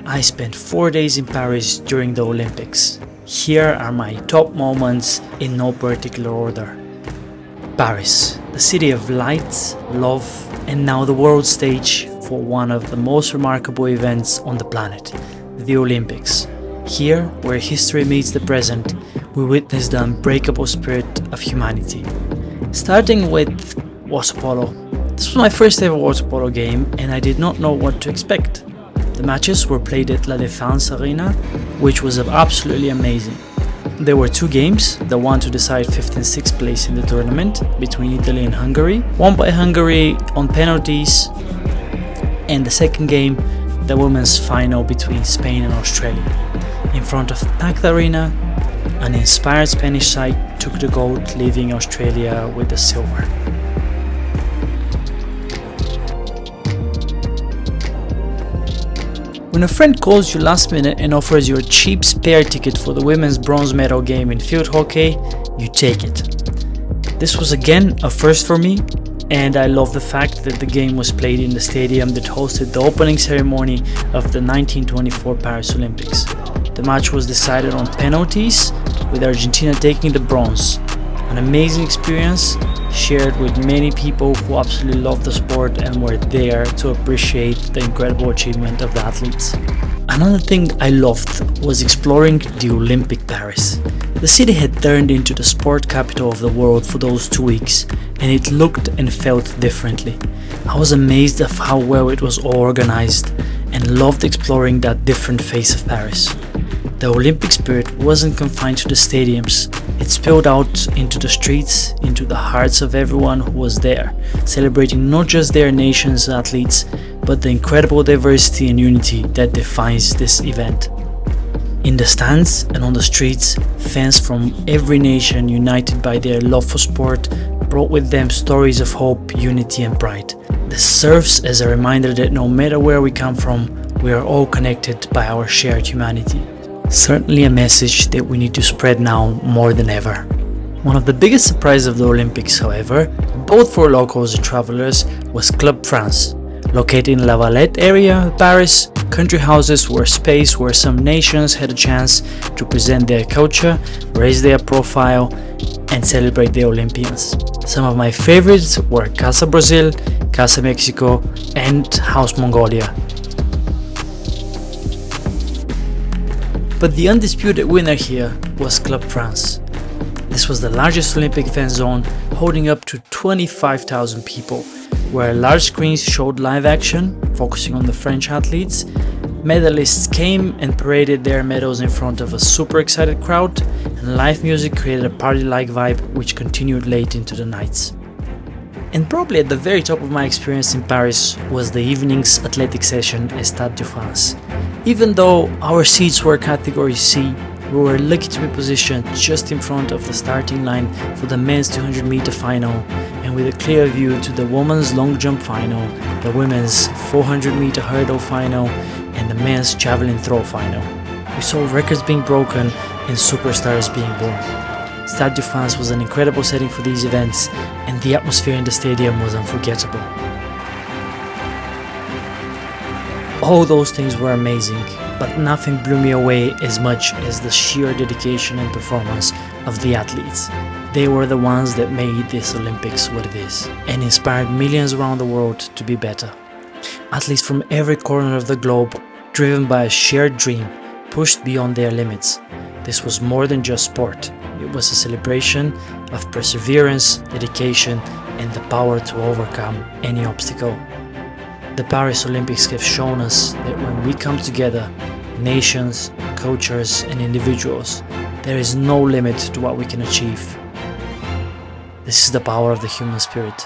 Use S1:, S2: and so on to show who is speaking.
S1: I spent 4 days in Paris during the Olympics. Here are my top moments in no particular order. Paris, the city of lights, love, and now the world stage for one of the most remarkable events on the planet, the Olympics. Here, where history meets the present, we witness the unbreakable spirit of humanity. Starting with water polo. This was my first ever water polo game and I did not know what to expect. The matches were played at La Défense Arena, which was absolutely amazing. There were 2 games, the one to decide 5th and 6th place in the tournament between Italy and Hungary, won by Hungary on penalties, and the second game, the women's final between Spain and Australia. In front of packed arena, an inspired Spanish side took the gold, leaving Australia with the silver. When a friend calls you last minute and offers you a cheap spare ticket for the women's bronze medal game in field hockey, you take it. This was again a first for me, and I love the fact that the game was played in the stadium that hosted the opening ceremony of the 1924 Paris Olympics. The match was decided on penalties, with Argentina taking the bronze. An amazing experience shared with many people who absolutely love the sport and were there to appreciate the incredible achievement of the athletes. Another thing I loved was exploring the Olympic Paris. The city had turned into the sport capital of the world for those 2 weeks, and it looked and felt differently. I was amazed at how well it was all organized and loved exploring that different face of Paris. The Olympic spirit wasn't confined to the stadiums, it spilled out into the streets, into the hearts of everyone who was there, celebrating not just their nation's athletes, but the incredible diversity and unity that defines this event. In the stands and on the streets, fans from every nation, united by their love for sport, brought with them stories of hope, unity and pride. This serves as a reminder that no matter where we come from, we are all connected by our shared humanity. Certainly a message that we need to spread now more than ever. One of the biggest surprises of the Olympics, however, both for locals and travelers, was Club France. Located in La Valette area of Paris, country houses were a space where some nations had a chance to present their culture, raise their profile, and celebrate the Olympians. Some of my favorites were Casa Brazil, Casa Mexico, and House Mongolia. But the undisputed winner here was Club France. This was the largest Olympic fan zone, holding up to 25,000 people, where large screens showed live action, focusing on the French athletes. Medalists came and paraded their medals in front of a super excited crowd, and live music created a party-like vibe which continued late into the nights. And probably at the very top of my experience in Paris was the evening's athletic session at Stade de France. Even though our seats were category C, we were lucky to be positioned just in front of the starting line for the men's 200-meter final, and with a clear view to the women's long jump final, the women's 400-meter hurdle final, and the men's javelin throw final. We saw records being broken and superstars being born. Stade de France was an incredible setting for these events, and the atmosphere in the stadium was unforgettable. All those things were amazing, but nothing blew me away as much as the sheer dedication and performance of the athletes. They were the ones that made this Olympics what it is, and inspired millions around the world to be better. Athletes from every corner of the globe, driven by a shared dream, pushed beyond their limits. This was more than just sport. It was a celebration of perseverance, dedication, and the power to overcome any obstacle. The Paris Olympics have shown us that when we come together, nations, cultures, and individuals, there is no limit to what we can achieve. This is the power of the human spirit.